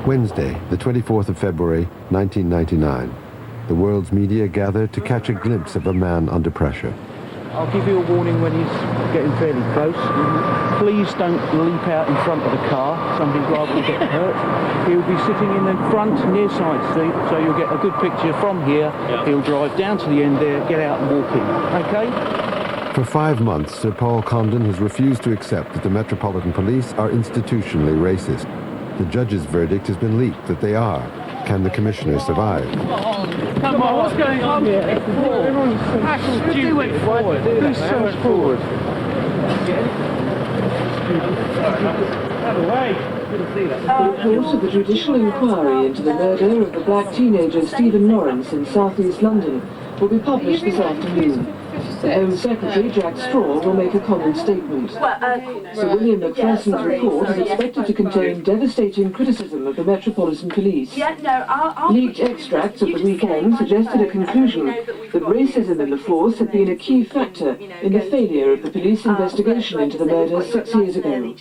Wednesday, the 24th of February, 1999. The world's media gather to catch a glimpse of a man under pressure. I'll give you a warning when he's getting fairly close. Please don't leap out in front of the car. Somebody's liable to get hurt. He'll be sitting in the front near side seat, so you'll get a good picture from here. Yep. He'll drive down to the end there, get out and walk in. Okay? For 5 months, Sir Paul Condon has refused to accept that the Metropolitan Police are institutionally racist. The judge's verdict has been leaked that they are. Can the Commissioner survive? Come on, what's going on here? Everyone's so stupid. Who's so forward? The report of the judicial inquiry into the murder of the black teenager Stephen Lawrence in South East London will be published this afternoon. The Home Secretary, Jack Straw, will make a common statement. Sir William Macpherson's report is expected to contain devastating criticism of the Metropolitan Police. Leaked extracts of the weekend suggested a conclusion that racism in the force had been a key factor in the failure of the police investigation into the murder 6 years ago.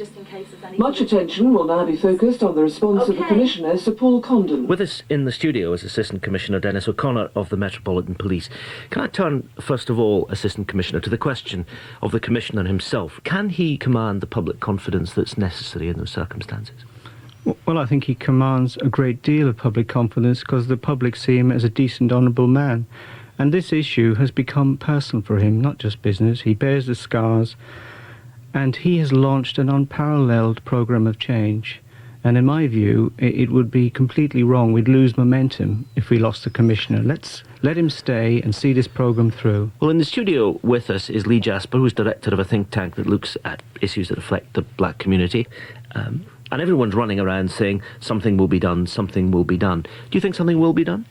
Much attention will now be focused on the response of the Commissioner, Sir Paul Condon. With us in the studio is Assistant Commissioner Dennis O'Connor of the Metropolitan Police. Can I turn, first of all, Assistant Commissioner, to the question of the Commissioner himself? Can he command the public confidence that's necessary in those circumstances? Well, I think he commands a great deal of public confidence because the public see him as a decent, honourable man. And this issue has become personal for him, not just business. He bears the scars, and he has launched an unparalleled programme of change. And in my view, it would be completely wrong. We'd lose momentum if we lost the Commissioner. Let's let him stay and see this programme through. Well, in the studio with us is Lee Jasper, who's director of a think tank that looks at issues that affect the black community. And everyone's running around saying something will be done, something will be done. Do you think something will be done?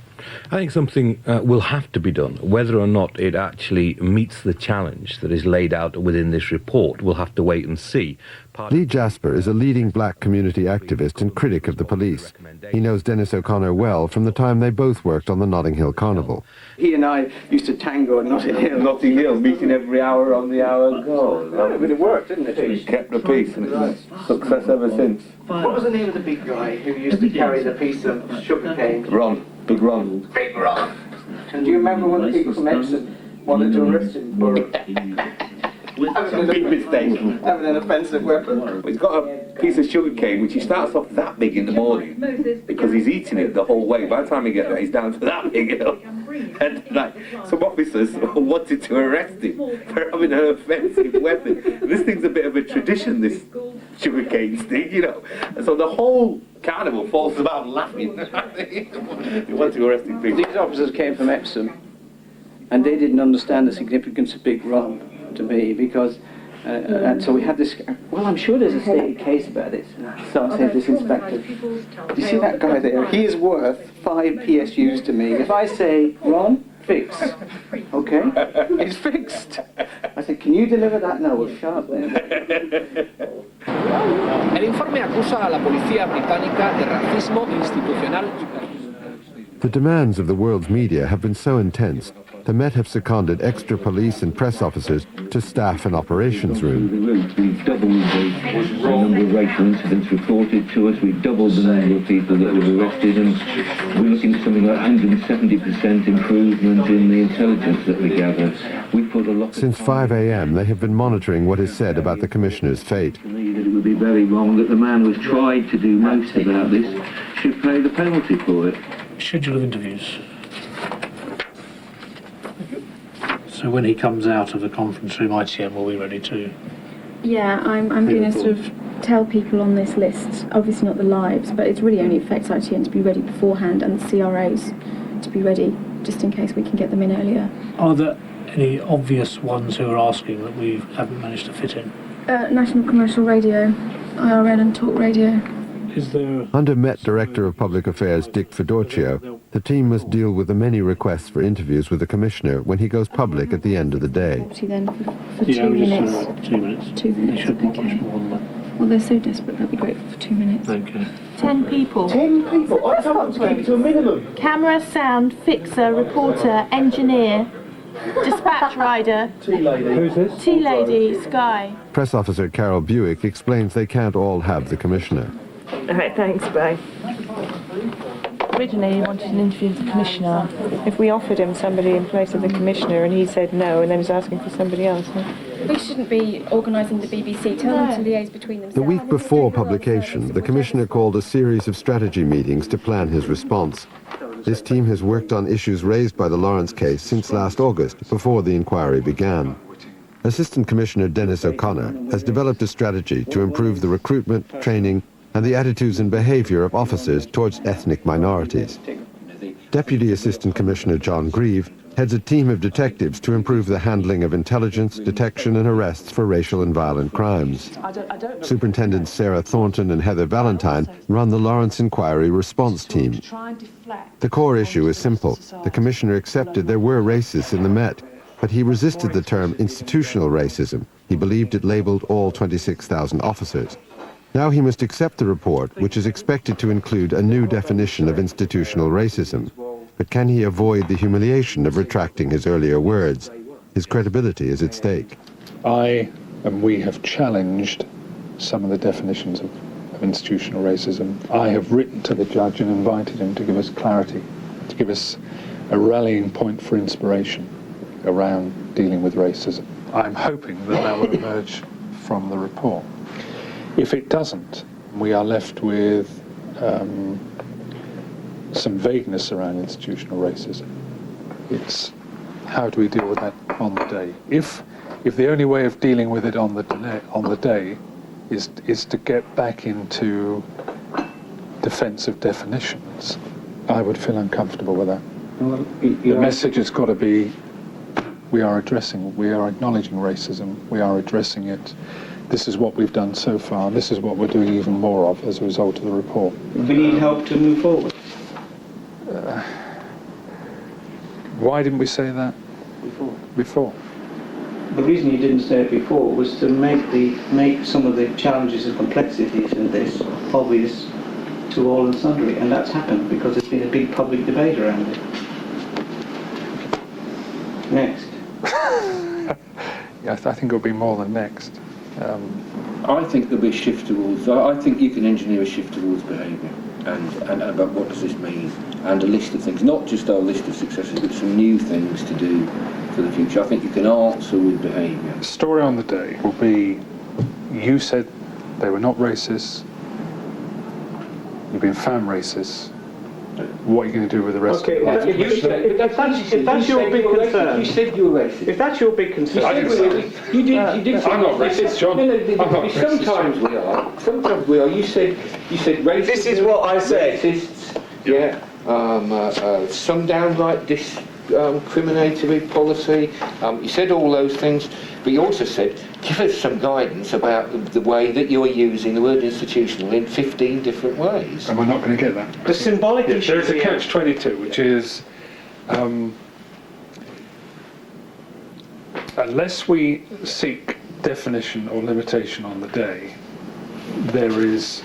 I think something will have to be done. Whether or not it actually meets the challenge that is laid out within this report, we'll have to wait and see. Lee Jasper is a leading black community activist and critic of the police. He knows Dennis O'Connor well from the time they both worked on the Notting Hill Carnival. He and I used to tango at Notting Hill, meeting every hour on the hour go. But it worked, didn't it? He kept the peace, and it's success ever since. What was the name of the big guy who used to carry the piece of sugar cane? Ron. Big Ron. Big Ron. And do you remember when the people from Epsom wanted to arrest him for big mistake. having an offensive weapon? He's got a piece of sugar cane which he starts off that big in the morning because he's eating it the whole way. By the time he gets there, he's down to that big, you know. And like, some officers wanted to arrest him for having an offensive weapon. This thing's a bit of a tradition, this sugar cane thing, you know. And so the whole carnival falls about laughing. They want to arrest him. These officers came from Epsom, and they didn't understand the significance of Big Ron to me, because and so we had this, well, I'm sure there's a stated case about this. So I said, this inspector, do you see that guy there? He is worth 5 PSUs to me. If I say, Ron, fix, okay? He's fixed. I said, can you deliver that? No, well, shut up then. El informe acusa a la policía británica de racismo institucional. The demands of the world's media have been so intense, the Met have seconded extra police and press officers to staff an operations room. We've doubled the number of racial incidents reported to us. We've doubled the number of people that were arrested, and we're looking at something like 170% improvement in the intelligence that we gather. We put a lot. Since 5 a.m., they have been monitoring what is said about the Commissioner's fate. It would be very wrong that the man who's tried to do most about this should pay the penalty for it. Schedule of interviews. So when he comes out of the conference room, ITM will be ready to... Yeah, I'm going to sort of tell people on this list, obviously not the lives, but it really only affects ITM to be ready beforehand, and the CROs to be ready, just in case we can get them in earlier. Are there any obvious ones who are asking that we haven't managed to fit in? National Commercial Radio, IRN and Talk Radio. Is there... Under Met Director of Public Affairs Dick Fedorcio, the team must deal with the many requests for interviews with the Commissioner when he goes public at the end of the day. Then for 2 minutes. 2 minutes. 2 minutes. They should want much more than that. Well, they're so desperate, they'll be grateful for 2 minutes. Okay. 10 people. 10 people? I thought to keep it to a minimum. Camera, sound, fixer, reporter, engineer, dispatch rider. Tea lady. Who's this? Tea lady, Sky. Press officer Carol Buick explains they can't all have the Commissioner. All right, thanks, bye. Originally, he wanted an interview with the Commissioner. If we offered him somebody in place of the Commissioner and he said no and then was asking for somebody else, We shouldn't be organising the BBC. Tell them to liaise between themselves. The week before publication, the Commissioner called a series of strategy meetings to plan his response. This team has worked on issues raised by the Lawrence case since last August, before the inquiry began. Assistant Commissioner Dennis O'Connor has developed a strategy to improve the recruitment, training, and the attitudes and behaviour of officers towards ethnic minorities. Deputy Assistant Commissioner John Grieve heads a team of detectives to improve the handling of intelligence, detection and arrests for racial and violent crimes. Superintendents Sarah Thornton and Heather Valentine run the Lawrence Inquiry response team. The core issue is simple. The Commissioner accepted there were racists in the Met, but he resisted the term institutional racism. He believed it labelled all 26,000 officers. Now he must accept the report, which is expected to include a new definition of institutional racism. But can he avoid the humiliation of retracting his earlier words? His credibility is at stake. I and we have challenged some of the definitions of institutional racism. I have written to the judge and invited him to give us clarity, to give us a rallying point for inspiration around dealing with racism. I'm hoping that that will emerge from the report. If it doesn't, we are left with some vagueness around institutional racism. It's how do we deal with that on the day? If the only way of dealing with it on the day is to get back into defensive definitions, I would feel uncomfortable with that. Well, the message has got to be: we are acknowledging racism, we are addressing it. This is what we've done so far, and this is what we're doing even more of as a result of the report. We need help to move forward. Why didn't we say that before? The reason you didn't say it before was to make some of the challenges and complexities in this obvious to all and sundry, and that's happened because there's been a big public debate around it. Next. Yeah, I think it'll be more than next. I think there'll be a shift towards. I think you can engineer a shift towards behaviour, and about what does this mean, and a list of things, not just our list of successes, but some new things to do for the future. I think you can answer with behaviour. The story on the day will be: you said they were not racist. You've been found racist. What are you going to do with the rest of it? If that's your big concern, you said you were racist. If that's your big concern, You did. I'm not racist, John. Sometimes we are. Sometimes we are. You said racist. This is what I said. Racists. Yeah. Some downright discriminatory policy. You said all those things, but you also said, give us some guidance about the way that you're using the word institutional in 15 different ways. And we're not going to get that. The symbolic issue. There is a catch-22, which is unless we seek definition or limitation on the day, there is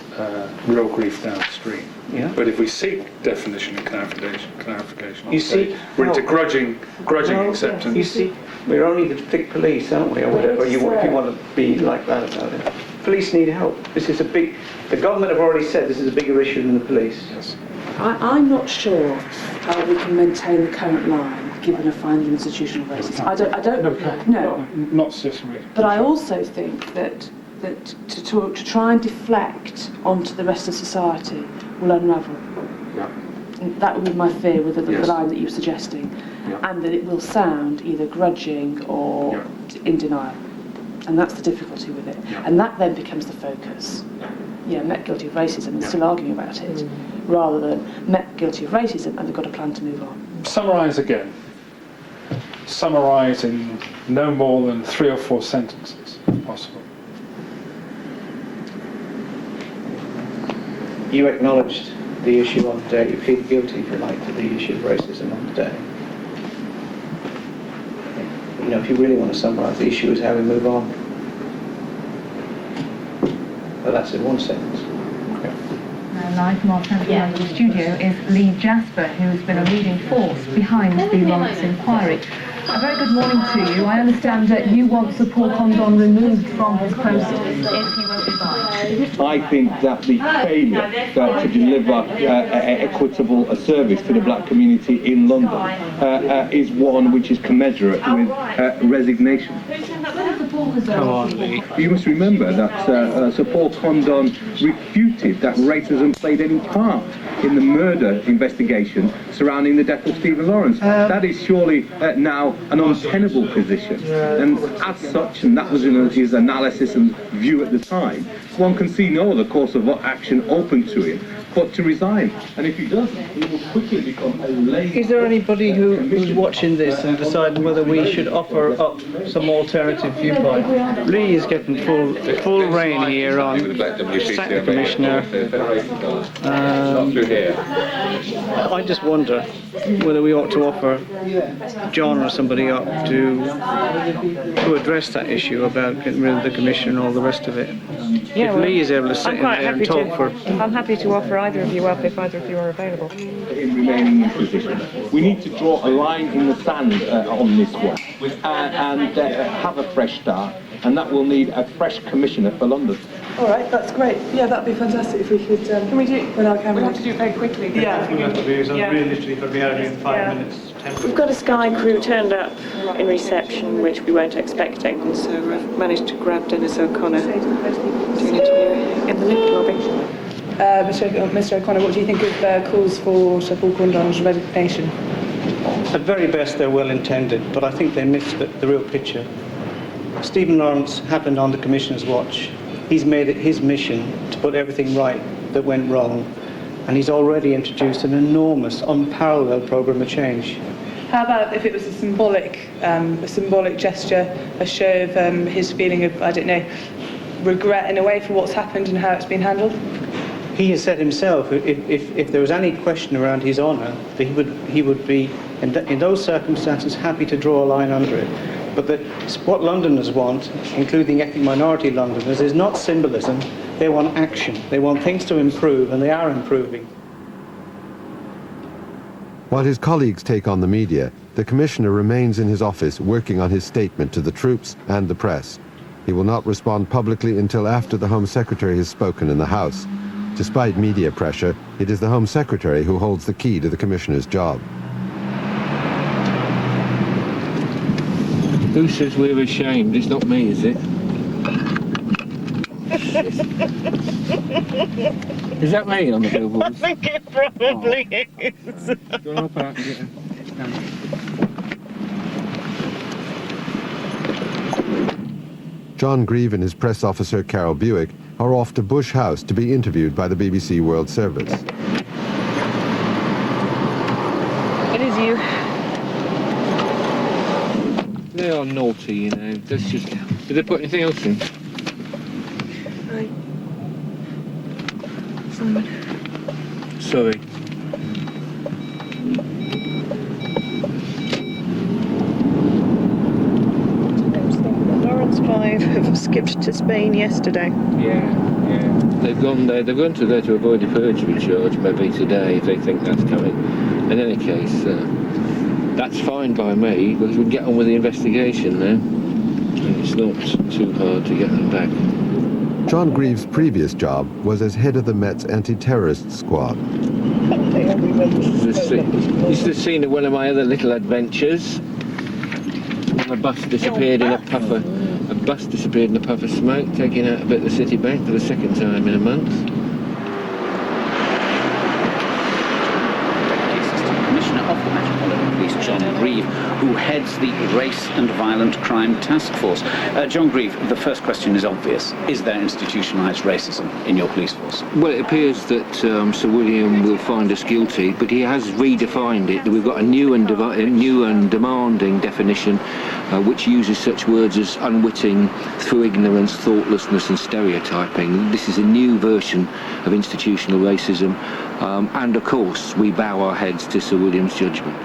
real grief downstream. Yeah. But if we seek definition and clarification on You the see, day, we're into grudging acceptance. You see, we're only the thick police, aren't we, or whatever. If you want to be like that about it. Police need help. This is the government have already said this is a bigger issue than the police. Yes. I'm not sure how we can maintain the current line given a finding of institutional racism. I don't know. Not systematic. But I also think that to try and deflect onto the rest of society will unravel. Yeah. And that would be my fear with the Yes. line that you're suggesting, Yeah. and that it will sound either grudging or in denial. And that's the difficulty with it. Yeah. And that then becomes the focus. Yeah, Met guilty of racism and still arguing about it, rather than Met guilty of racism and they've got a plan to move on. Summarise again. Summarise in no more than 3 or 4 sentences, if possible. You acknowledged the issue on the day. You plead guilty, if you like, to the issue of racism on the day. You know, if you really want to summarise, the issue is how we move on. Well, that's in one sentence. Live from our Central London studio is Lee Jasper, who has been a leading force behind the Lawrence Inquiry. A very good morning to you. I understand that you want Sir Paul Condon removed from his post if he won't resign. I think that the failure to deliver equitable service to the black community in London is one which is commensurate with resignation. Come on, Lee. You must remember that Sir Paul Condon refuted that racism played any part in the murder investigation surrounding the death of Stephen Lawrence. That is surely now an untenable position. And as such, and that was in his analysis and view at the time, one can see no other course of action open to him but to resign. And if he doesn't, he will quickly become a lazy... Is there anybody who's watching this and deciding whether we should offer up some alternative viewpoint? Lee is getting full rein here on sack the commissioner. I just wonder whether we ought to offer John or somebody up to address that issue about getting rid of the commissioner and all the rest of it. Yeah, if Lee is able to sit in there and talk I'm happy to offer either of you up if either of you are available. In remaining in position, we need to draw a line in the sand on this one and have a fresh start, and that will need a fresh commissioner for London. All right, that's great. Yeah, that'd be fantastic if we could. Can we do it with our camera? We have to do it very quickly. Yeah. I think we have to be, so realistically, could be out in 5 minutes. 10 minutes. We've got a Sky crew turned up in reception, which we weren't expecting, so we've managed to grab Dennis O'Connor to an interview in the lift lobby. Mr. O'Connor, what do you think of calls for Sir Paul Condon's resignation? At very best, they're well intended, but I think they missed the real picture. Stephen Lawrence happened on the Commissioner's watch. He's made it his mission to put everything right that went wrong, and he's already introduced an enormous, unparalleled programme of change. How about if it was a symbolic gesture, a show of his feeling of, I don't know, regret in a way for what's happened and how it's been handled? He has said himself, if there was any question around his honour, that he would be, in those circumstances, happy to draw a line under it. But what Londoners want, including ethnic minority Londoners, is not symbolism. They want action. They want things to improve, and they are improving. While his colleagues take on the media, the Commissioner remains in his office working on his statement to the troops and the press. He will not respond publicly until after the Home Secretary has spoken in the House. Despite media pressure, it is the Home Secretary who holds the key to the Commissioner's job. Who says we're ashamed? It's not me, is it? Is that me on the billboards? I think it probably is. Go on up out and get him. John Grieve and his press officer Carol Buick are off to Bush House to be interviewed by the BBC World Service. It is you. They are naughty, you know. That's just... Did they put anything else in? Simon. Sorry. Lawrence 5 have skipped to Spain yesterday. Yeah. They've gone there. They've gone to there to avoid a perjury charge, maybe today, if they think that's coming. In any case, that's fine by me, because we can get on with the investigation now. And it's not too hard to get them back. John Grieve's previous job was as head of the Met's anti-terrorist squad. This is the scene of one of my other little adventures. When a bus disappeared in a puff of smoke, taking out a bit of the city bank for the second time in a month. Commissioner of the Metropolitan Police, John Grieve, who heads the Race and Violent Crime Task Force. John Grieve, the first question is obvious. Is there institutionalised racism in your police force? Well, it appears that Sir William will find us guilty, but he has redefined it. We've got a new and demanding definition which uses such words as unwitting, through ignorance, thoughtlessness and stereotyping. This is a new version of institutional racism, and of course we bow our heads to Sir William's judgment.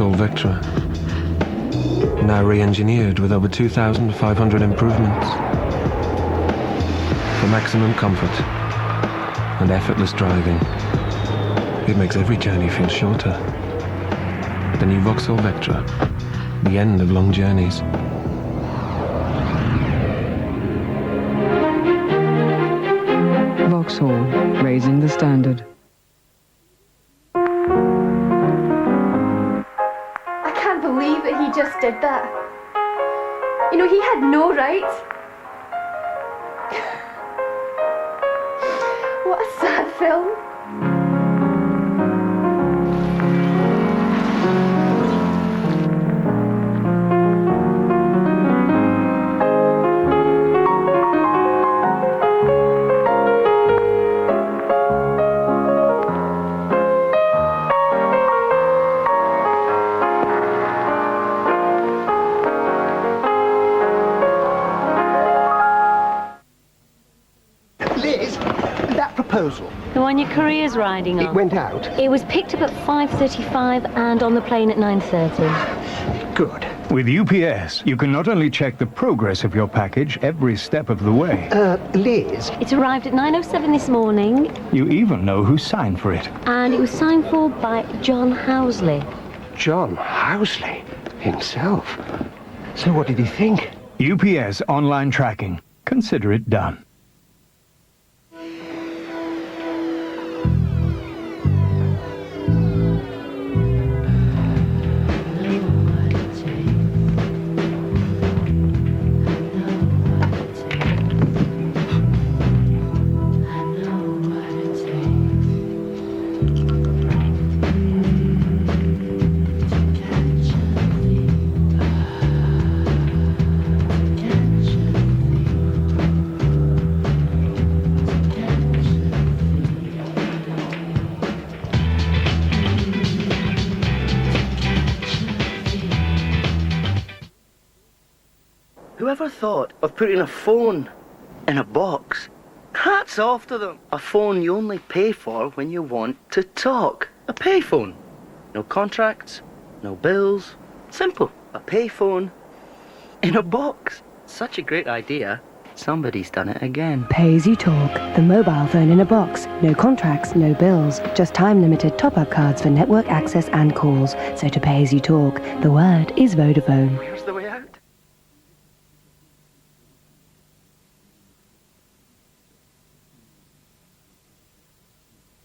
Vauxhall Vectra. Now re-engineered with over 2,500 improvements. For maximum comfort and effortless driving. It makes every journey feel shorter. The new Vauxhall Vectra. The end of long journeys. Vauxhall, raising the standard. I can't believe that he just did that. You know, he had no right. What a sad film. The one your career's riding on. It went out? It was picked up at 5:35 and on the plane at 9:30. Good. With UPS, you can not only check the progress of your package every step of the way. Liz? It arrived at 9:07 this morning. You even know who signed for it. And it was signed for by John Housley. John Housley? Himself? So what did he think? UPS online tracking. Consider it done. Whoever thought of putting a phone in a box? Hats off to them. A phone you only pay for when you want to talk. A payphone. No contracts, no bills. Simple. A payphone in a box. Such a great idea. Somebody's done it again. Pay as you talk. The mobile phone in a box. No contracts, no bills. Just time-limited top-up cards for network access and calls. So to pay as you talk, the word is Vodafone. Where's the way out?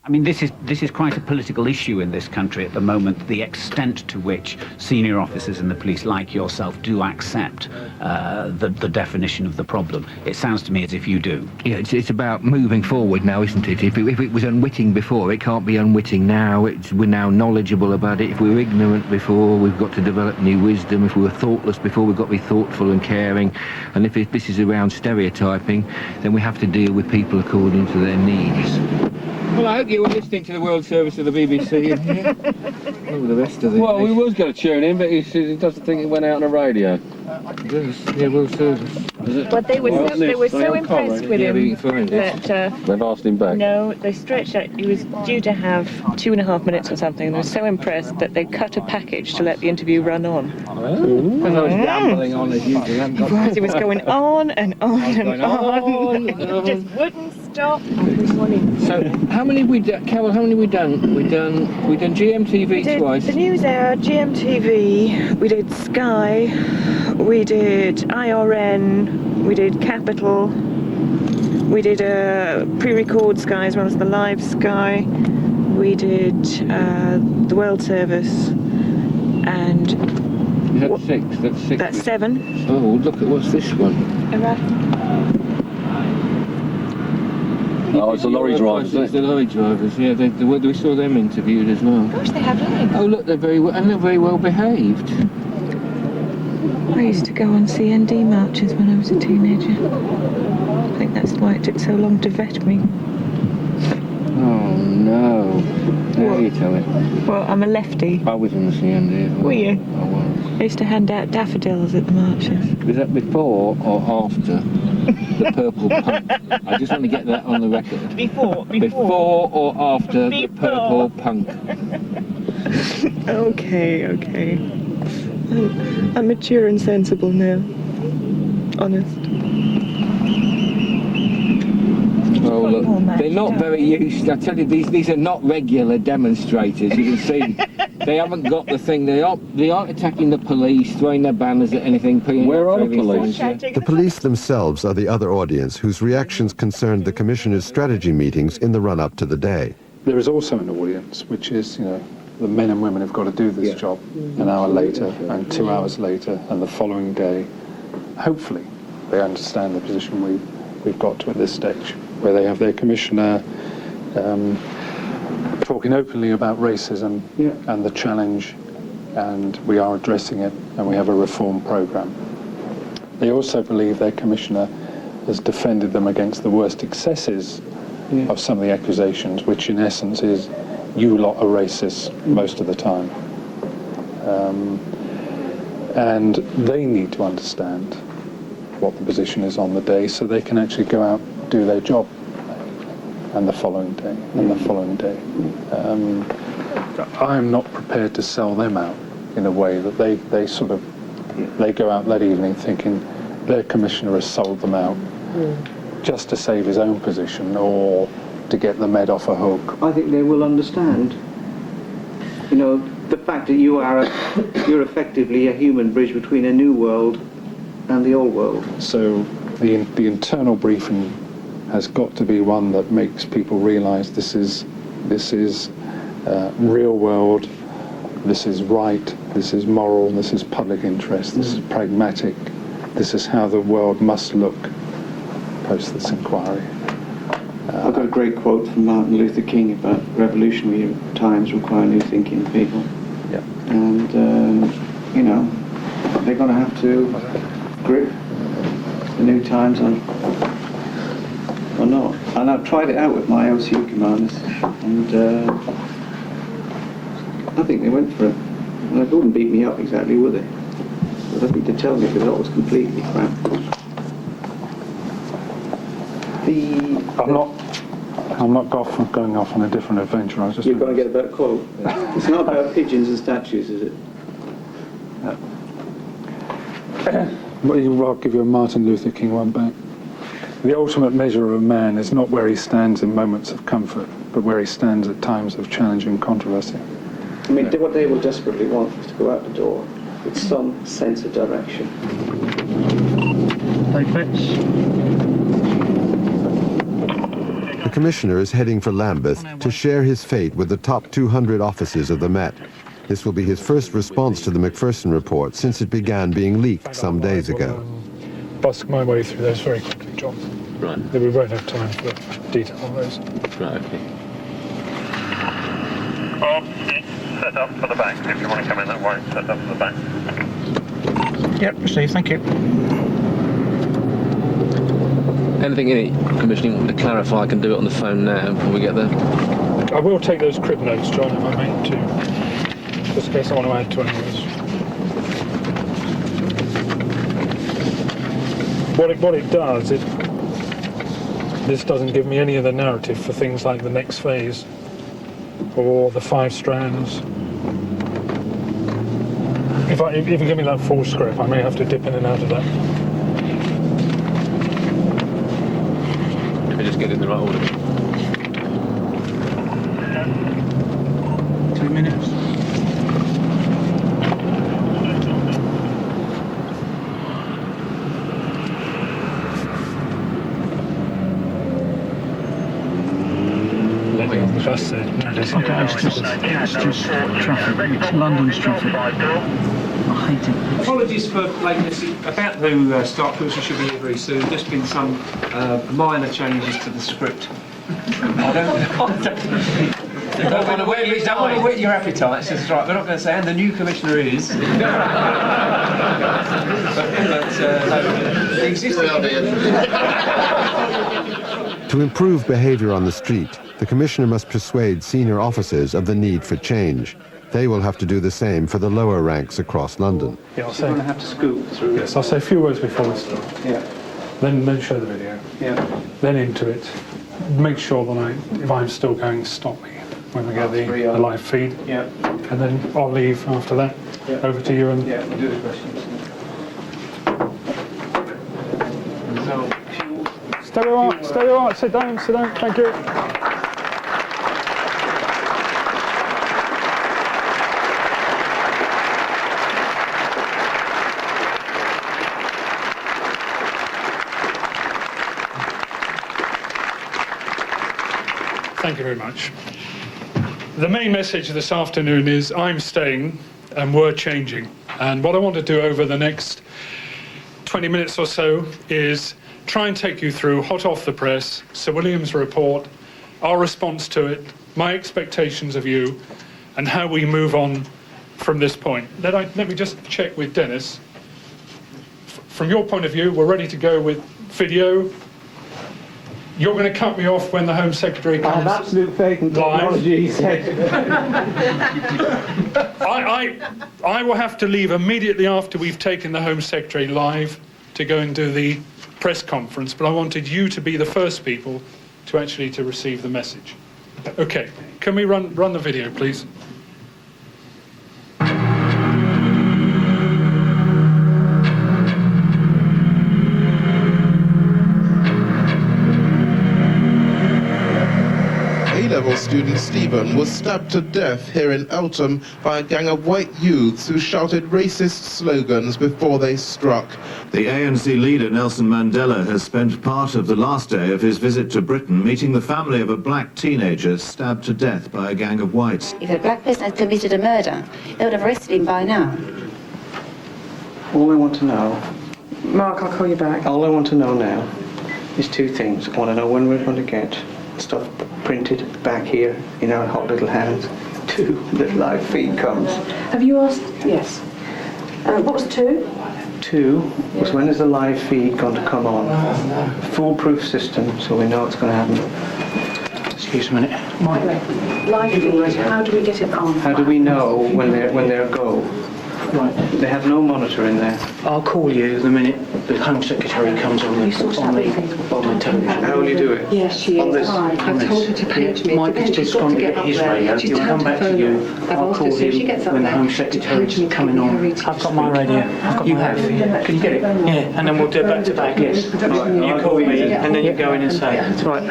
I mean, this is quite a political issue in this country at the moment, the extent to which senior officers in the police, like yourself, do accept the definition of the problem. It sounds to me as if you do. Yeah, it's about moving forward now, isn't it? If it was unwitting before, it can't be unwitting now. We're now knowledgeable about it. If we were ignorant before, we've got to develop new wisdom. If we were thoughtless before, we've got to be thoughtful and caring. And if this is around stereotyping, then we have to deal with people according to their needs. Well, I hope you were listening to the World Service of the BBC. Oh, the rest of it. Well, we was going to tune in, but he doesn't think it went out on the radio. Yeah, World Service. But they were so impressed with him that they've asked him back. No, they stretched out. He was due to have 2.5 minutes or something. They were so impressed that they cut a package to let the interview run on. Because I was gambling on as usual. He was going on and on and on. He just wouldn't stop. So, how many we done, Carol? How many we done? We done GMTV twice. The NewsHour, GMTV. We did Sky. We did IRN. We did Capital. We did a pre-record Sky as well as the live Sky. We did the World Service. And is that six? That's six. That's 7. Oh, look at what's this one. Oh, it's the lorry drivers. It's the lorry drivers. Yeah, we saw them interviewed as well. Gosh, they have lives. Oh, look, they're very well behaved. I used to go on CND marches when I was a teenager. I think that's why it took so long to vet me. Oh no! Now you tell it. Well, I'm a lefty. I was in the CND as well. Were you? I was. I used to hand out daffodils at the marches. Was that before or after the purple punk? I just want to get that on the record. Before. Before or after the purple punk? Okay. I'm mature and sensible now. Honest. Well, look, they're not very used. I tell you, these are not regular demonstrators. You can see they haven't got the thing. They aren't attacking the police, throwing their banners at anything. Where are the police? The police themselves are the other audience whose reactions concerned the Commissioner's strategy meetings in the run-up to the day. There is also an audience, which is, the men and women who've got to do this job an hour later and 2 hours later and the following day. Hopefully, they understand the position we've got to at this stage, where they have their Commissioner talking openly about racism and the challenge, and we are addressing it, and we have a reform programme. They also believe their Commissioner has defended them against the worst excesses of some of the accusations, which in essence is, you lot are racist most of the time. And they need to understand what the position is on the day so they can actually go out, do their job, and the following day, and the following day. I'm not prepared to sell them out in a way that they go out that evening thinking their Commissioner has sold them out just to save his own position or to get the Med off a hook. I think they will understand. The fact that you're effectively a human bridge between a new world and the old world. So the internal briefing has got to be one that makes people realise this is real world, this is right, this is moral, this is public interest, this is pragmatic, this is how the world must look post this inquiry. I've got a great quote from Martin Luther King about revolutionary times require new thinking people. Yeah. And, they're going to have to grip the new times on or not. And I've tried it out with my OCU commanders, and I think they went for it. And they wouldn't beat me up exactly, would they? But I think they tell me because that was completely crap. I'm not going off on a different adventure. I was just. You're going to get that quote. It's not about pigeons and statues, is it? Well, I'll give you a Martin Luther King one back. The ultimate measure of a man is not where he stands in moments of comfort, but where he stands at times of challenge and controversy. I mean, what they will desperately want is to go out the door with some sense of direction. Take bets. The Commissioner is heading for Lambeth to share his fate with the top 200 officers of the Met. This will be his first response to the Macpherson report since it began being leaked some days ago. Busk my way through those very quickly, John. Right. We won't have time for detail on those. Right, okay. Set up for the bank. If you want to come in that way, set up for the bank. Yep, received, thank you. Anything in it, Commissioner, you want me to clarify? I can do it on the phone now before we get there. I will take those crib notes, John, if I may, too. Just in case I want to add to any of this. What it does, this doesn't give me any of the narrative for things like the next phase or the 5 strands. If you give me that full script, I may have to dip in and out of that. Let me just get in the right order. 2 minutes. Okay, it's just traffic. It's London's traffic. I hate it. Apologies for lateness. About to start, Pilsen should be here very soon. Just been some minor changes to the script. I don't want to whet your appetite. It's just right. We're not going to say, and the new Commissioner is. The existing. To improve behaviour on the street, the Commissioner must persuade senior officers of the need for change. They will have to do the same for the lower ranks across London. Yeah, I'll say. You're going to have to scoop through. Yes, I'll say a few words before we start. Yeah. Then show the video. Yeah. Then into it. Make sure that if I'm still going, stop me. when we get the live feed. Yeah. And then I'll leave after that. Yeah. Over to you. And Yeah, we'll do the questions. So, stay all right, sit down, thank you. Thank you very much. The main message this afternoon is I'm staying and we're changing. And what I want to do over the next 20 minutes or so is try and take you through, hot off the press, Sir William's report, our response to it, my expectations of you, and how we move on from this point. Let me just check with Dennis. From your point of view, we're ready to go with video. You're going to cut me off when the Home Secretary comes. I have absolute faith in technology, he said. I will have to leave immediately after we've taken the Home Secretary live to go and do the press conference, but I wanted you to be the first people to actually to receive the message. Okay, can we run the video, please? A-level student Stephen was stabbed to death here in Eltham by a gang of white youths who shouted racist slogans before they struck. The ANC leader Nelson Mandela has spent part of the last day of his visit to Britain meeting the family of a black teenager stabbed to death by a gang of whites. If a black person had committed a murder, they would have arrested him by now. All I want to know, Mark, I'll call you back. all I want to know now is two things. I want to know when we're going to get stuff printed back here in our hot little hands. Two, the live feed comes. Have you asked? Yes. What was two? Two was when is the live feed going to come on? Foolproof system, so we know what's going to happen. Excuse me a minute. Mike. Live feed. How do we get it on? How do we know when they're go? right. They have no monitor in there. I'll call you the minute the Home Secretary comes on the television. How will you do it? Yes, she on is. This? I've told her to page me. Mike has just gone to get his radio. He'll come back to you. I'll call him when the Home Secretary's coming on. I've got my radio. You have? Can you get it? Yeah, and then we'll do it back to back. Yes. Right. You call me, and then you go in and say. Right.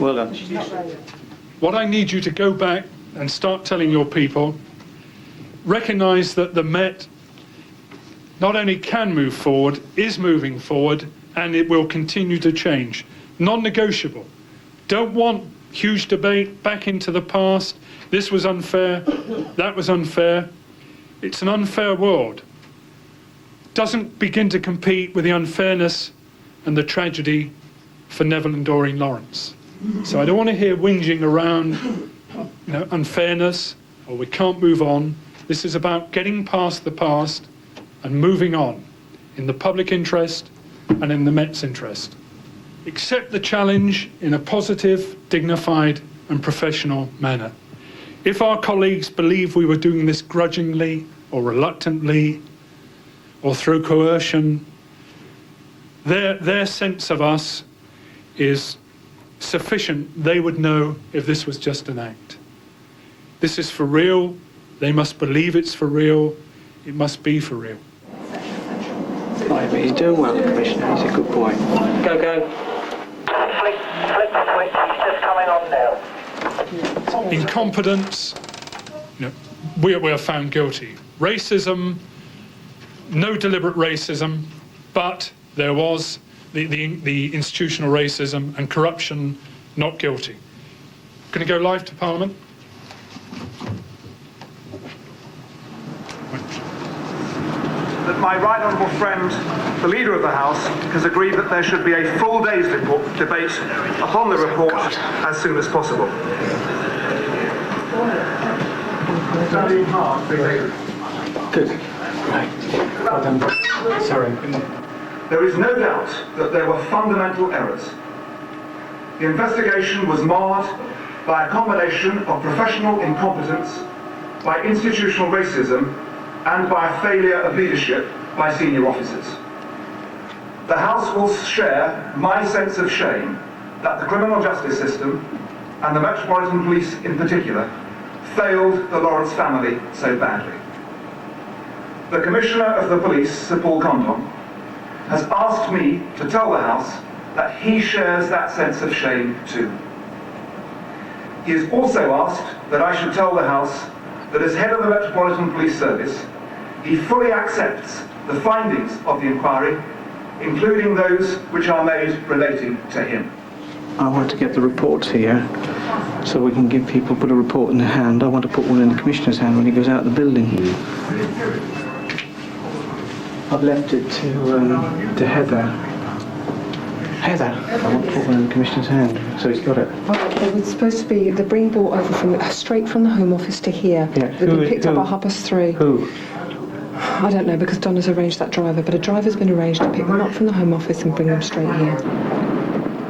Well done. What I need you to go back and start telling your people, recognise that the Met not only can move forward, is moving forward, and it will continue to change. Non-negotiable. Don't want huge debate back into the past. This was unfair, that was unfair. It's an unfair world. Doesn't begin to compete with the unfairness and the tragedy for Neville and Doreen Lawrence. So I don't want to hear whinging around unfairness, or we can't move on. This is about getting past the past and moving on in the public interest and in the Met's interest. Accept the challenge in a positive, dignified and professional manner. If our colleagues believe we were doing this grudgingly or reluctantly or through coercion, their sense of us is sufficient. They would know if this was just an act. This is for real. They must believe it's for real. It must be for real. Right, but he's doing well, the Commissioner. He's a good boy. Go, go. Flip the switch. He's just coming on now. Incompetence, we are found guilty. Racism, no deliberate racism, but there was the institutional racism and corruption, not guilty. Going to go live to Parliament? That my right honourable friend, the Leader of the House, has agreed that there should be a full day's debate upon the report as soon as possible. Good. Right. Well done. Sorry. There is no doubt that there were fundamental errors. The investigation was marred by a combination of professional incompetence, by institutional racism, and by a failure of leadership by senior officers. The House will share my sense of shame that the criminal justice system, and the Metropolitan Police in particular, failed the Lawrence family so badly. The Commissioner of the Police, Sir Paul Condon, has asked me to tell the House that he shares that sense of shame too. He has also asked that I should tell the House that as head of the Metropolitan Police Service, he fully accepts the findings of the inquiry, including those which are made relating to him. I want to get the reports here so we can give people, put a report in their hand. I want to put one in the Commissioner's hand when he goes out of the building. I've left it to Heather. Heather, I want to put one in the Commissioner's hand, so he's got it. It was supposed to be, they're being brought over straight from the Home Office to here. Yeah. They've been picked up at 3:30. Who? I don't know, because Donna's arranged that driver, but a driver's been arranged to pick them up from the Home Office and bring them straight here.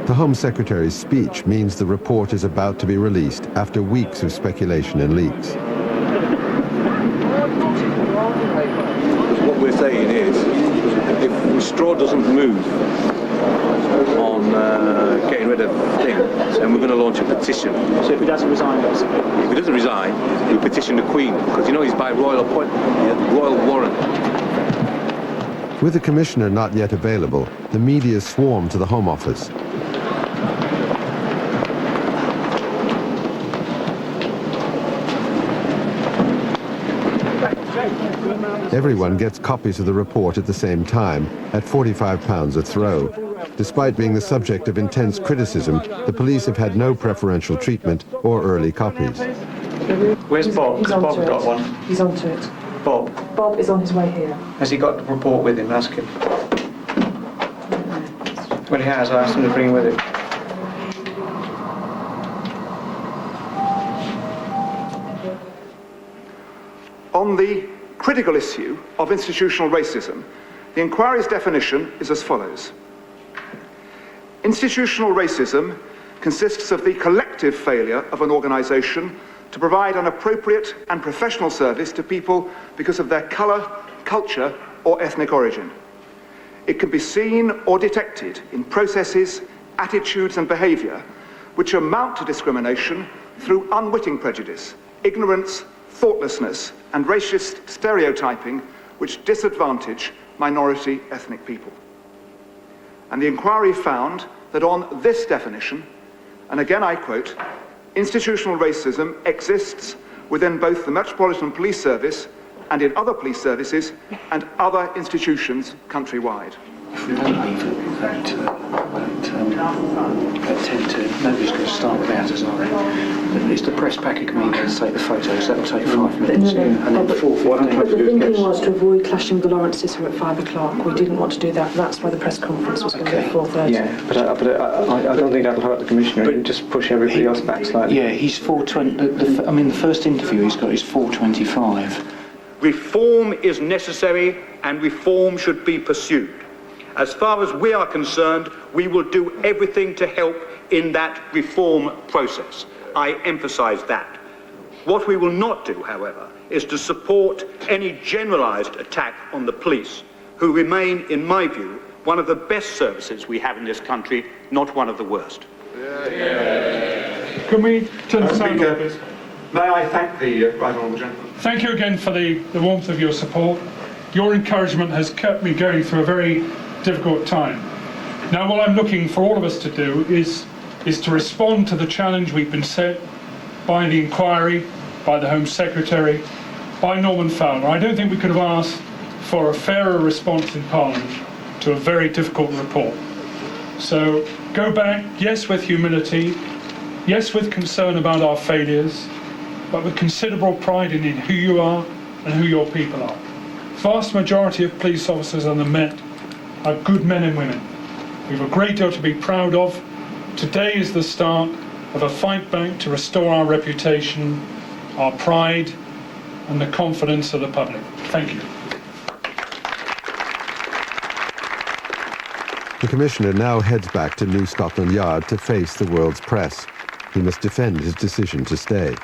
The Home Secretary's speech means the report is about to be released after weeks of speculation and leaks. What we're saying is, if straw doesn't move on getting rid of things, and we're going to launch a petition. So if he doesn't resign, basically? If he doesn't resign, we petition the Queen, because you know he's by royal appointment, royal warrant. With the Commissioner not yet available, the media swarm to the Home Office. Everyone gets copies of the report at the same time, at £45 a throw. Despite being the subject of intense criticism, the police have had no preferential treatment or early copies. Where's Bob? He's Bob's onto got it. one. He's onto it. Bob? Bob is on his way here. Has he got the report with him? Ask him. When he has, I asked him to bring him with him. On the critical issue of institutional racism, the inquiry's definition is as follows. Institutional racism consists of the collective failure of an organisation to provide an appropriate and professional service to people because of their colour, culture, or ethnic origin. It can be seen or detected in processes, attitudes and behaviour which amount to discrimination through unwitting prejudice, ignorance, thoughtlessness and racist stereotyping which disadvantage minority ethnic people. And the inquiry found that on this definition, and again I quote, institutional racism exists within both the Metropolitan Police Service and in other police services and other institutions countrywide. If we don't leave it at 10 to, nobody's going to start without us, are they? It's the press packet committee that take the photos, that'll take 5 minutes. No, and then 4:15. But the thinking was to avoid clashing with the Lawrences who are at 5 o'clock. We didn't want to do that. That's why the press conference was going to be at 4:30. Yeah, but I don't think that'll hurt the Commissioner. It'll just push everybody else back slightly. Yeah, he's 4:20. I mean, the first interview he's got is 4:25. Reform is necessary and reform should be pursued. As far as we are concerned, we will do everything to help in that reform process. I emphasise that. What we will not do, however, is to support any generalised attack on the police, who remain, in my view, one of the best services we have in this country, not one of the worst. Can we turn to sound, Speaker, please? may I thank the right honourable gentleman? Thank you again for the warmth of your support. Your encouragement has kept me going through a very difficult time. Now what I'm looking for all of us to do is to respond to the challenge we've been set by the inquiry, by the Home Secretary, by Norman Fowler. I don't think we could have asked for a fairer response in Parliament to a very difficult report. So go back, yes, with humility, yes, with concern about our failures, but with considerable pride in who you are and who your people are. Vast majority of police officers on the Met are good men and women. We have a great deal to be proud of. Today is the start of a fight back to restore our reputation, our pride, and the confidence of the public. Thank you. The Commissioner now heads back to New Scotland Yard to face the world's press. He must defend his decision to stay.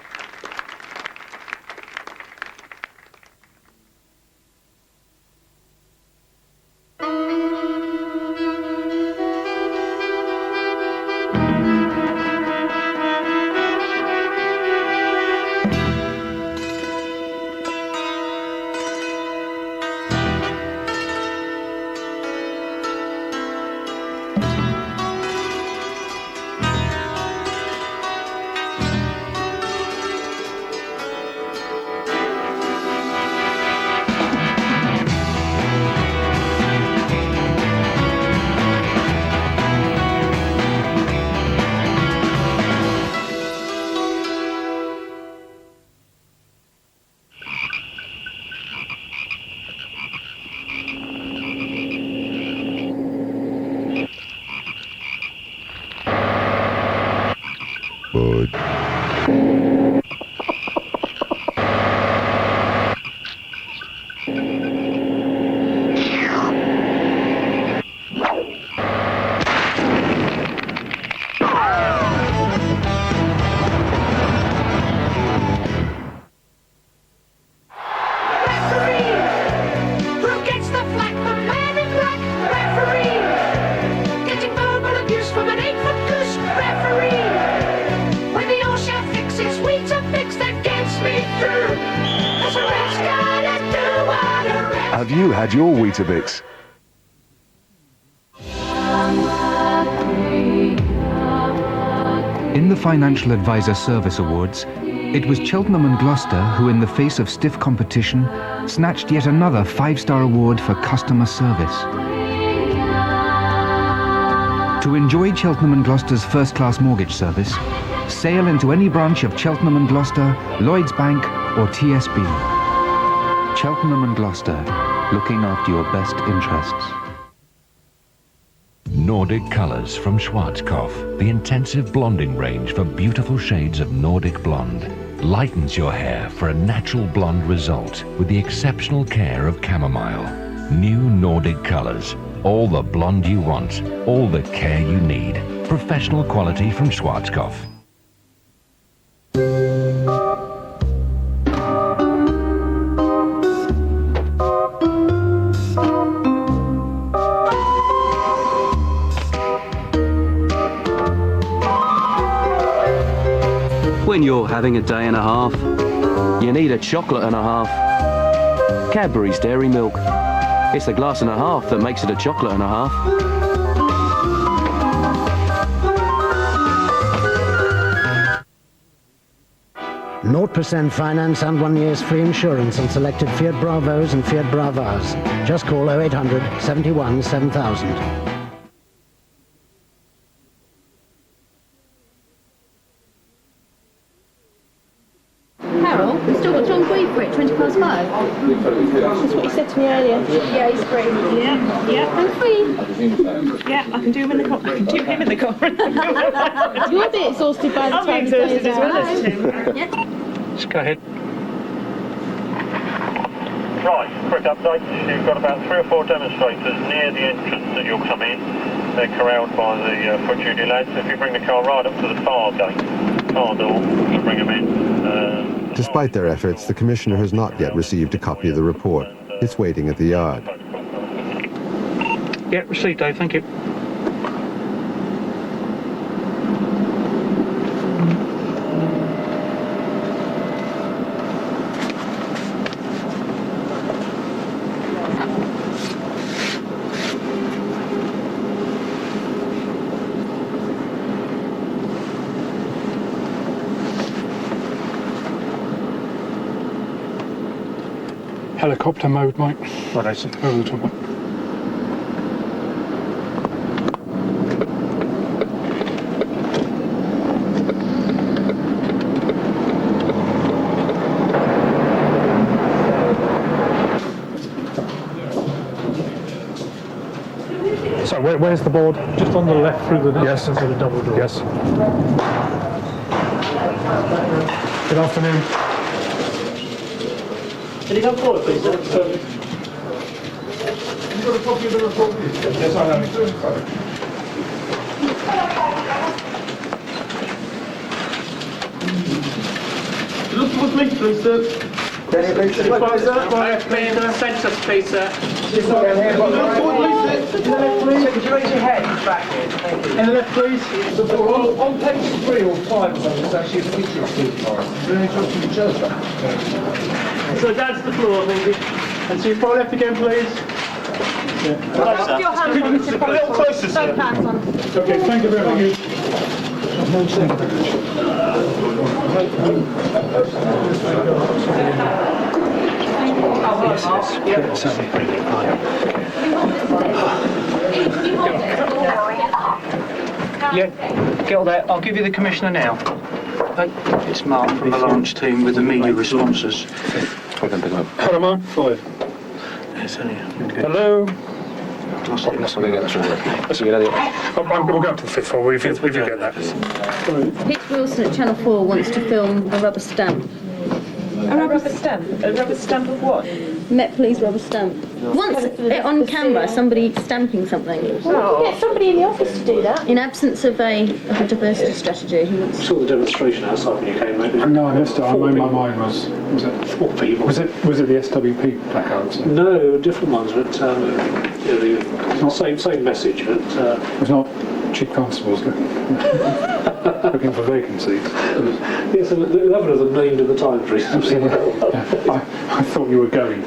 Good. Have you had your Weetabix? In the Financial Advisor Service Awards, it was Cheltenham and Gloucester who, in the face of stiff competition, snatched yet another 5-star award for customer service. To enjoy Cheltenham and Gloucester's first-class mortgage service, sail into any branch of Cheltenham and Gloucester, Lloyds Bank or TSB. Cheltenham and Gloucester, looking after your best interests. Nordic Colors from Schwarzkopf, the intensive blonding range for beautiful shades of Nordic blonde. Lightens your hair for a natural blonde result with the exceptional care of chamomile. New Nordic Colors, all the blonde you want, all the care you need. Professional quality from Schwarzkopf. When you're having a day and a half, you need a chocolate and a half. Cadbury's Dairy Milk. It's a glass and a half that makes it a chocolate and a half. 0% finance and 1 year's free insurance on selected Fiat Bravos and Fiat Bravas. Just call 0800 71 7000. Carol, we've still got John Grieve for it, 5:20. That's what you said to me earlier. Yeah, he's free. Yeah, I'm free. Yeah, I can do him in the car. I can do him in the car. You're a bit exhausted by the I'll time be the day's exhausted as well as Tim. Yeah. Just go ahead. Right, quick update. You've got about 3 or 4 demonstrators near the entrance that you'll come in. They're corralled by the foot duty lads. If you bring the car right up to the far gate, car door, to bring them in. Despite their efforts, the Commissioner has not yet received a copy of the report. It's waiting at the yard. Yeah, received, Dave, thank you. Helicopter mode, Mike. Right, I see. Over the top. So where's the board? Just on the left through the yes, into the double door. Yes. Good afternoon. Can you come forward, please? Have you got a copy of the report? Yes, I have. Look towards me, please, sir. Centre, please, sir. Could you raise your head back here? Thank you. In the left, please. On page 3 or 5 or something, it's actually a picture of Steve Forrest. Is there any chance you can show us that? So down to the floor, thank you. And so you far left again, please. Put your hands on the a little closer, sir. both hands on. Okay, thank you very much. Yeah, get all that. I'll give you the Commissioner now. It's Mark from the launch team with the media responses. Hello, Mark. 5. Yes, Hello. We'll go up to the 5th floor if you get that. Hicks Wilson at Channel 4 wants to film a rubber stamp. A rubber stamp? A rubber stamp of what? Met Police rubber stamp. Once on camera, somebody stamping something. Well, we can get somebody in the office to do that. In absence of a diversity strategy, he wants. Saw the demonstration outside when you came, maybe. No, I missed it. My mind was it the SWP placards? No, different ones, but same message, but it's not chief constables looking for vacancies. Yes, 11 of them named in the Times recently. Yeah, I thought you were going.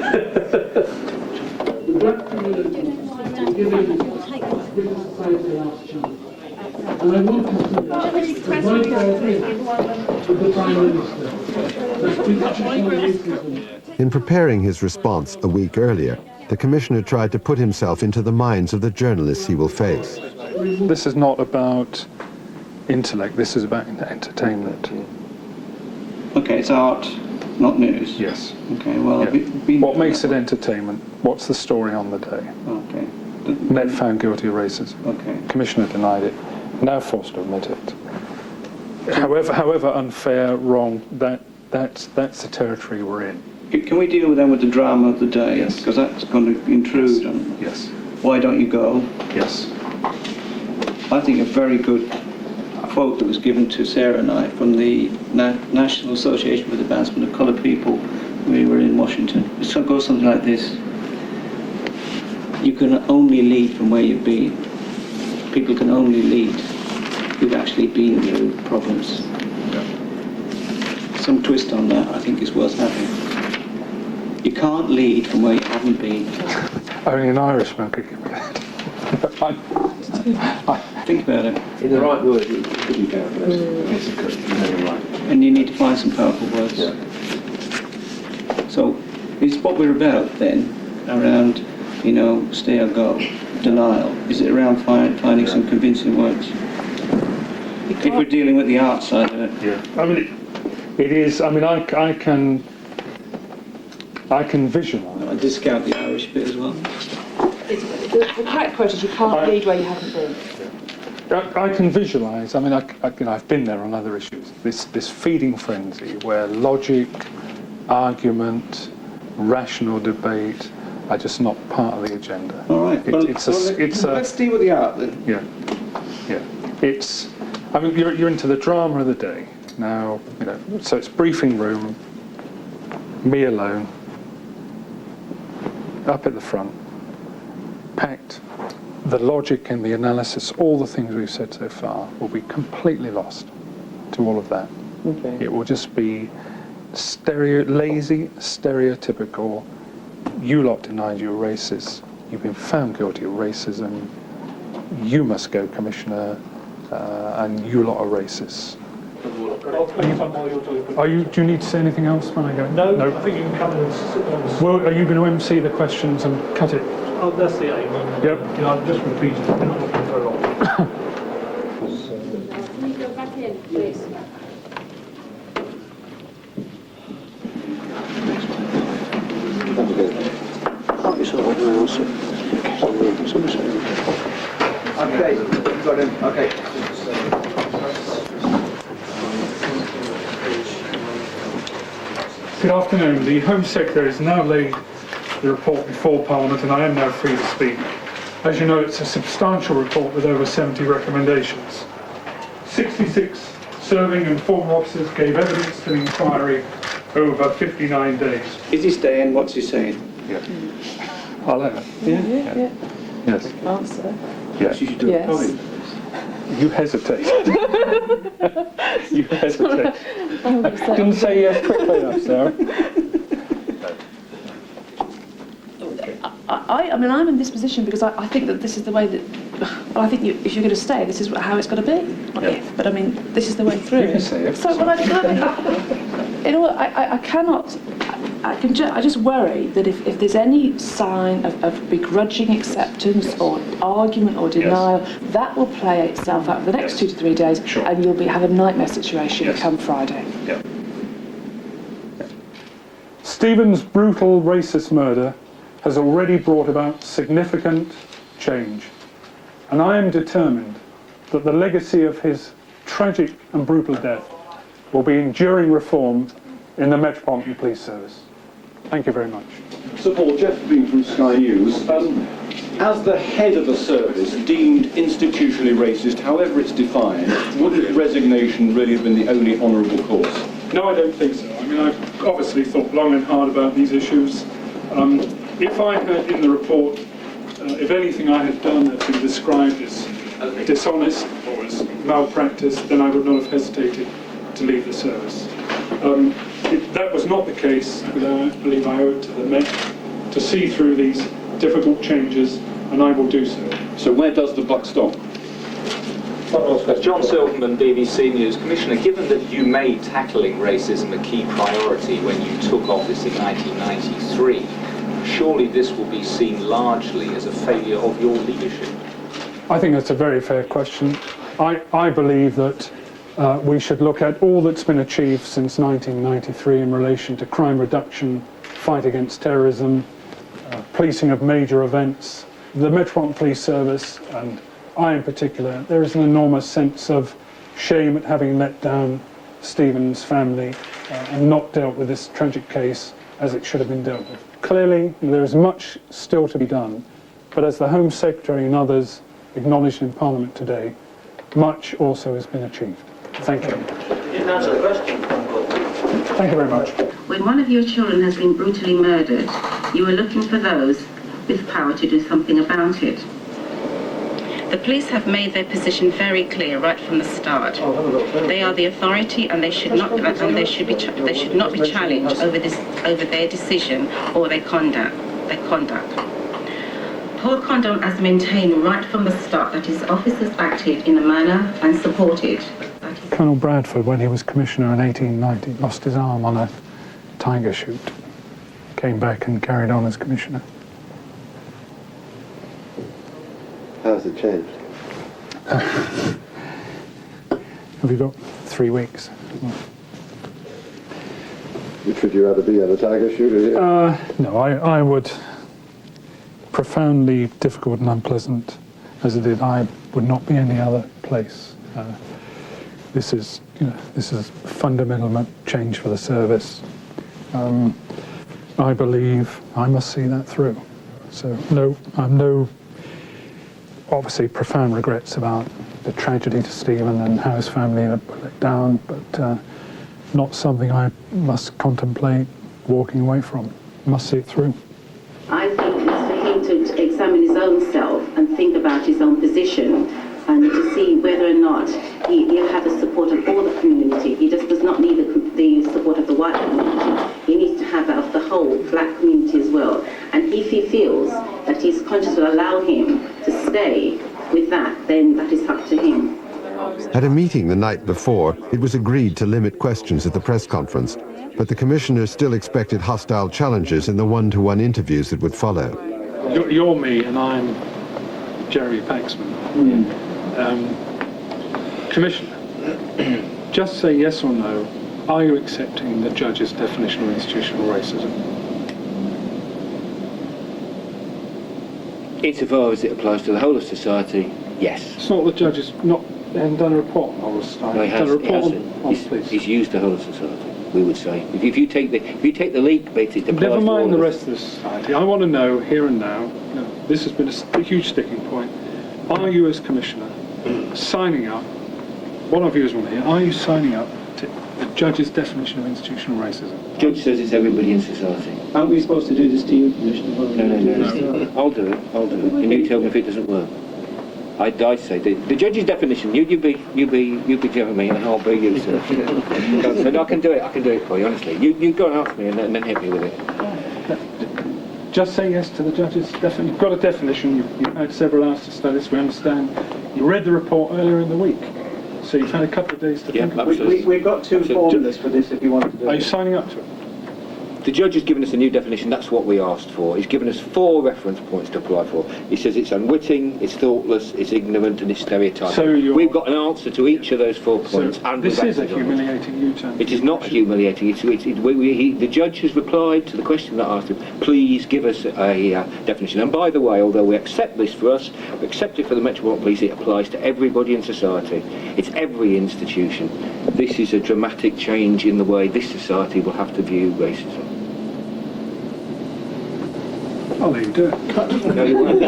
In preparing his response a week earlier, the Commissioner tried to put himself into the minds of the journalists he will face. This is not about intellect, this is about entertainment. Okay, it's art, not news. Yes. Okay, well... Yeah. What makes it entertainment? What's the story on the day? Okay. Met found guilty of racism. Okay. Commissioner denied it. Now forced to admit it. However unfair, wrong, that's the territory we're in. Can we deal with them with the drama of the day? Yes. Because that's going to intrude on... Yes. Why don't you go? Yes. I think a very good quote that was given to Sarah and I from the National Association for the Advancement of Coloured People when we were in Washington. It goes something like this. You can only lead from where you've been. People can only lead who've actually been through problems. Some twist on that I think is worth having. You can't lead from where you haven't been. Only an Irishman could give me that. Think about it. in the right word, you couldn't go for this. And you need to find some powerful words. Yeah. So it's what we're about then, around, you know, stay or go, denial. Is it around finding some convincing words? If we're dealing with the art side of it. Yeah. I mean, it is. I mean, I can visualise. I discount the Irish bit as well. The correct quote is you can't lead where you haven't been. I can visualise. I mean, I've been there on other issues. This feeding frenzy where logic, argument, rational debate are just not part of the agenda. All right. Let's deal with the art then. Yeah. It's. I mean, you're into the drama of the day now. You know, so it's briefing room, me alone, up at the front, packed. The logic and the analysis, all the things we've said so far, will be completely lost to all of that. Okay. It will just be lazy, stereotypical. You lot denied you were racist. You've been found guilty of racism. You must go, Commissioner, and you lot are racists. Do you need to say anything else when I go? No. I think you can come and sit down. Well, are you going to MC the questions and cut it? Oh, that's the aim. Yep. You know, I'm just repeating. We're not looking for a lot. Can you go back in, please? Okay, got him. Okay. Good afternoon. The Home Secretary has now laid the report before Parliament and I am now free to speak. As you know, it's a substantial report with over 70 recommendations. 66 serving and former officers gave evidence to the inquiry over 59 days. Is he staying? What's he saying? Yeah. I'll have it. Yeah. Yes. Answer. Yes. Yes. You hesitate. You hesitate. Didn't say yes quickly enough, Sarah. I mean, I'm in this position because I think that this is the way that. Well, I think if you're going to stay, this is how it's got to be. Not if, but I mean, this is the way through. You can say if. So, well, I cannot. I just worry that if there's any sign of begrudging acceptance or argument or denial, that will play itself out for the next 2 to 3 days, and you'll have a nightmare situation come Friday. Yeah. Stephen's brutal racist murder has already brought about significant change. And I am determined that the legacy of his tragic and brutal death will be enduring reform in the Metropolitan Police Service. Thank you very much. Sir Paul, Jeff Bean from Sky News. As the head of a service deemed institutionally racist, however it's defined, wouldn't resignation really have been the only honourable course? No, I don't think so. I mean, I've obviously thought long and hard about these issues. If I had in the report, if anything I had done had been described as dishonest or as malpractice, then I would not have hesitated to leave the service. If that was not the case, I believe I owe it to the Met to see through these difficult changes, and I will do so. So where does the buck stop? John Silverman, BBC News. Commissioner, given that you made tackling racism a key priority when you took office in 1993, surely this will be seen largely as a failure of your leadership? I think that's a very fair question. I believe that we should look at all that's been achieved since 1993 in relation to crime reduction, fight against terrorism, policing of major events, the Metropolitan Police Service, and I in particular. There is an enormous sense of shame at having let down Stephen's family and not dealt with this tragic case as it should have been dealt with. Clearly, there is much still to be done, but as the Home Secretary and others acknowledged in Parliament today, much also has been achieved. Thank you. You didn't answer the question. Thank you very much. When one of your children has been brutally murdered, you are looking for those with power to do something about it. The police have made their position very clear right from the start. They are the authority, and they should not be challenged over their decision or their conduct. Paul Condon has maintained right from the start that his officers acted in a manner and supported. Colonel Bradford, when he was Commissioner in 1890, lost his arm on a tiger shoot. Came back and carried on as Commissioner. How's it changed? Have you got 3 weeks? Which would you rather be, on a tiger shoot? No, I would. Profoundly difficult and unpleasant as it did, I would not be any other place. This is a fundamental change for the service. I believe I must see that through. So no, obviously profound regrets about the tragedy to Stephen and how his family had put it down, but not something I must contemplate walking away from. Must see it through. I think it's for him to examine his own self and think about his own position and to see whether or not he'll have the support of all the community. He just does not need the support of the white community. He needs to have that of the whole black community as well. And if he feels that his conscience will allow him to stay with that, then that is up to him. At a meeting the night before, it was agreed to limit questions at the press conference, but the commissioners still expected hostile challenges in the one-to-one interviews that would follow. You're me and I'm Jeremy Paxman. Commissioner, just say yes or no, are you accepting the judge's definition of institutional racism? Insofar as it applies to the whole of society, yes. It's not the judge's, they haven't done a report on the whole of society. No, he has. Done a report on police. He's used the whole of society, we would say. If you take the leak bit, it applies. Never mind the rest of the society. I want to know here and now. This has been a huge sticking point. Are you, as Commissioner, signing up? What our viewers want to hear. Are you signing up to the judge's definition of institutional racism? The judge says it's everybody in society. Aren't we supposed to do this to you, Commissioner? No. I'll do it. And you tell me if it doesn't work. I say the judge's definition. You be Jeremy, and I'll be you, sir. But I can do it for you, honestly. You go and ask me, and then hit me with it. Just say yes to the judge's definition. You've got a definition. You've had several hours to study this. We understand. You read the report earlier in the week, so you've had a couple of days to think about it. We've got two formulas for this if you want to do it. Are you signing up to it? the judge has given us a new definition, that's what we asked for. He's given us 4 reference points to apply for. He says it's unwitting, it's thoughtless, it's ignorant, and it's stereotyping. So we've got an answer to each of those 4 points. So this is a humiliating U-turn. It is not humiliating. The judge has replied to the question that I asked him, please give us a definition. And by the way, although we accept this for us, we accept it for the Metropolitan Police, it applies to everybody in society. It's every institution. This is a dramatic change in the way this society will have to view racism. I'll let you do it. No, you won't.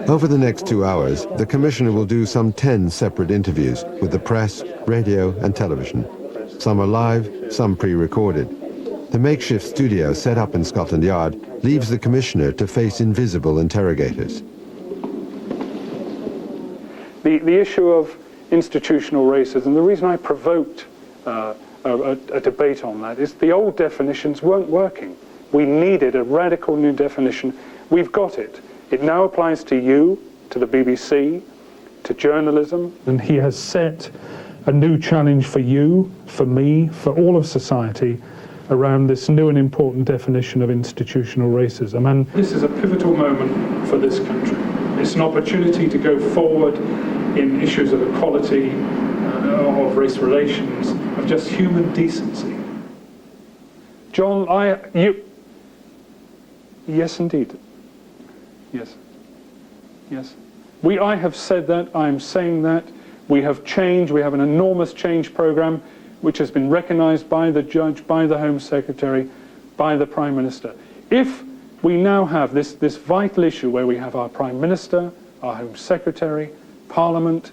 Over the next 2 hours, the Commissioner will do some 10 separate interviews with the press, radio and television. Some are live, some pre-recorded. The makeshift studio set up in Scotland Yard leaves the Commissioner to face invisible interrogators. The issue of institutional racism, the reason I provoked a debate on that is the old definitions weren't working. We needed a radical new definition. We've got it. It now applies to you, to the BBC, to journalism. And he has set a new challenge for you, for me, for all of society around this new and important definition of institutional racism. And this is a pivotal moment for this country. It's an opportunity to go forward in issues of equality, of race relations, of just human decency. John, yes, indeed. Yes. Yes. I have said that, I am saying that. We have changed, we have an enormous change programme which has been recognised by the judge, by the Home Secretary, by the Prime Minister. If we now have this vital issue where we have our Prime Minister, our Home Secretary, Parliament,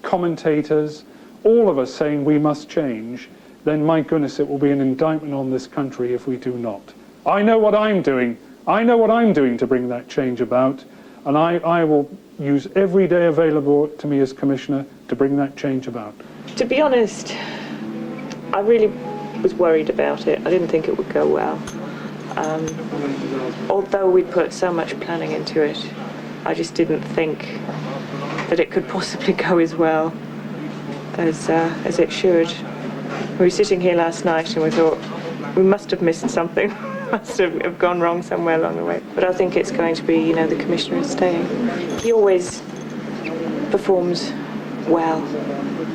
commentators, all of us saying we must change, then my goodness, it will be an indictment on this country if we do not. I know what I'm doing. I know what I'm doing to bring that change about, and I will use every day available to me as Commissioner to bring that change about. To be honest, I really was worried about it. I didn't think it would go well. Although we put so much planning into it, I just didn't think that it could possibly go as well as it should. We were sitting here last night and we thought, we must have missed something. Must have gone wrong somewhere along the way. But I think it's going to be, the Commissioner is staying. He always performs well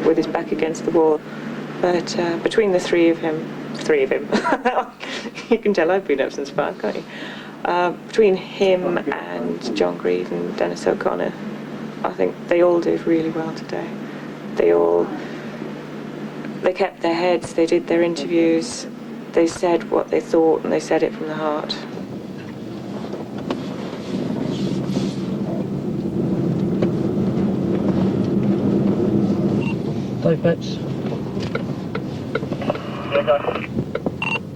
with his back against the wall. But between the three of him, you can tell I've been up since 5, can't you? Between him and John Grieve and Dennis O'Connor, I think they all did really well today. They kept their heads, they did their interviews, they said what they thought, and they said it from the heart. Dave Betts.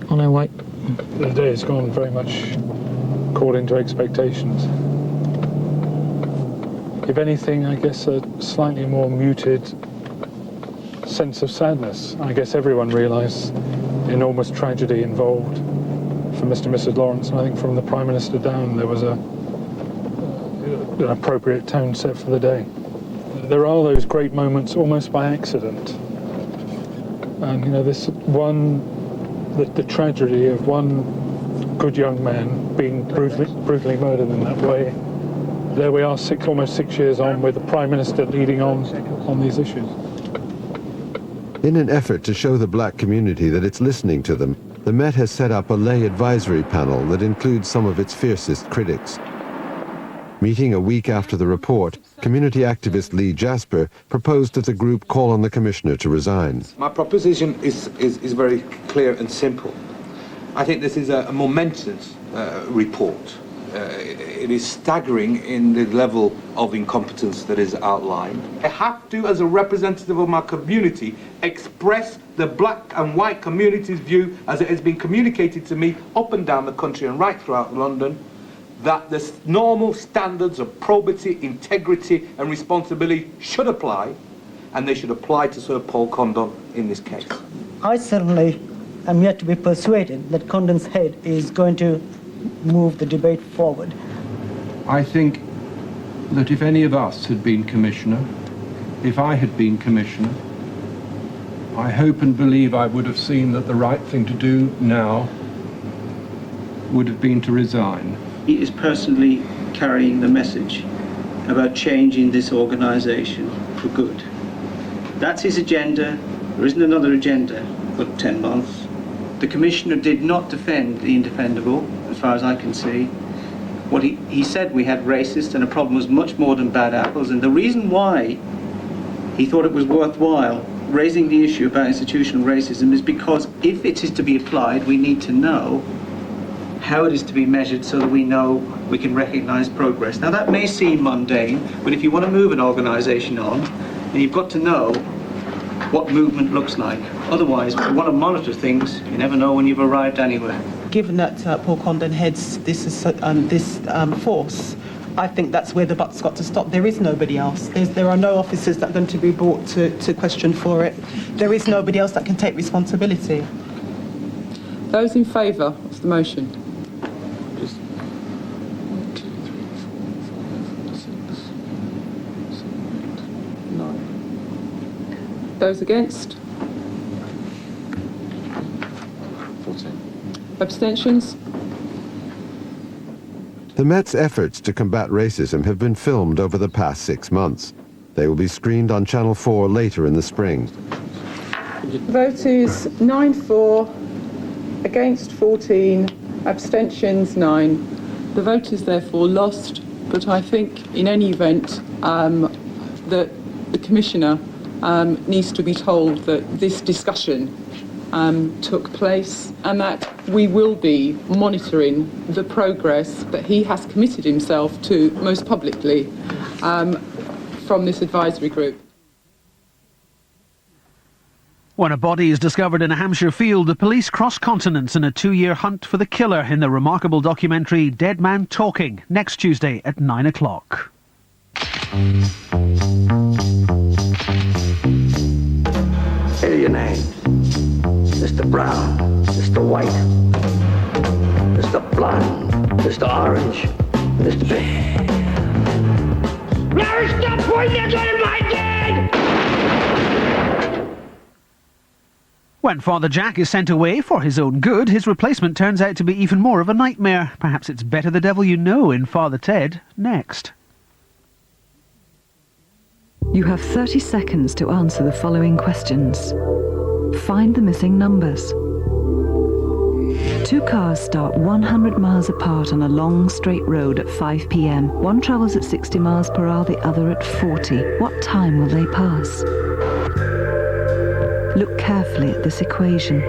On our way. The day has gone very much according to expectations. If anything, I guess a slightly more muted sense of sadness. I guess everyone realised the enormous tragedy involved for Mr. and Mrs. Lawrence, and I think from the Prime Minister down there was an appropriate tone set for the day. There are those great moments almost by accident. And this one, the tragedy of one good young man being brutally murdered in that way. There we are, almost 6 years on, with the Prime Minister leading on these issues. In an effort to show the black community that it's listening to them, the Met has set up a lay advisory panel that includes some of its fiercest critics. Meeting a week after the report, community activist Lee Jasper proposed that the group call on the Commissioner to resign. My proposition is very clear and simple. I think this is a momentous report. It is staggering in the level of incompetence that is outlined. I have to, as a representative of my community, express the black and white community's view as it has been communicated to me up and down the country and right throughout London, that the normal standards of probity, integrity and responsibility should apply, and they should apply to Sir Paul Condon in this case. I certainly am yet to be persuaded that Condon's head is going to move the debate forward. I think that if any of us had been Commissioner, if I had been Commissioner, I hope and believe I would have seen that the right thing to do now would have been to resign. He is personally carrying the message about changing this organisation for good. That's his agenda. There isn't another agenda for 10 months. The Commissioner did not defend the indefendable, as far as I can see. What he said we had racist, and a problem was much more than bad apples, and the reason why he thought it was worthwhile raising the issue about institutional racism is because if it is to be applied, we need to know how it is to be measured so that we know we can recognise progress. Now that may seem mundane, but if you want to move an organisation on, then you've got to know what movement looks like. Otherwise, if you want to monitor things, you never know when you've arrived anywhere. Given that Paul Condon heads this force, I think that's where the buck's got to stop. There is nobody else. There are no officers that are going to be brought to question for it. There is nobody else that can take responsibility. Those in favour of the motion? Those against? 14. Abstentions? The Met's efforts to combat racism have been filmed over the past 6 months. They will be screened on Channel 4 later in the spring. Vote is 9-4, against 14, abstentions 9. The vote is therefore lost, but I think in any event that the Commissioner needs to be told that this discussion took place and that we will be monitoring the progress that he has committed himself to most publicly from this advisory group. When a body is discovered in a Hampshire field, the police cross continents in a 2-year hunt for the killer in the remarkable documentary Dead Man Talking, next Tuesday at 9 o'clock. Here are your names. Mr. Brown, Mr. White, Mr. Blonde, Mr. Orange, Mr. Pink. Now stop pointing that gun at my dad! When Father Jack is sent away for his own good, his replacement turns out to be even more of a nightmare. Perhaps it's better the devil you know in Father Ted, next. You have 30 seconds to answer the following questions. Find the missing numbers. 2 cars start 100 miles apart on a long straight road at 5 p.m. One travels at 60 miles per hour, the other at 40. What time will they pass? Look carefully at this equation.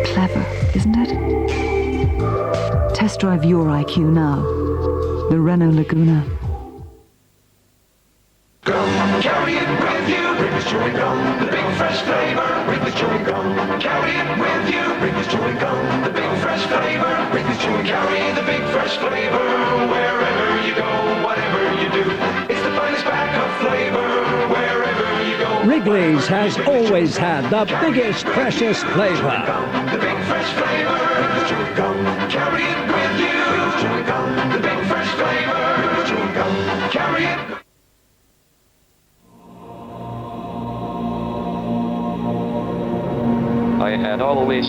Clever, isn't it? Test drive your IQ now. The Renault Laguna. Carry it with you, bring us chewing gum, the big fresh flavor, bring us chewing gum. Carry it with you, bring us chewing gum, the big fresh flavor, bring us chewing. Carry the big fresh flavor, wherever you go, whatever you do. It's the finest pack of flavor, wherever you go. Wrigley's has always had the biggest, freshest flavor. The big fresh flavor, bring us chewing gum. Carry it with you, bring us chewing gum, the big fresh flavor, bring us chewing gum. Carry it. I had always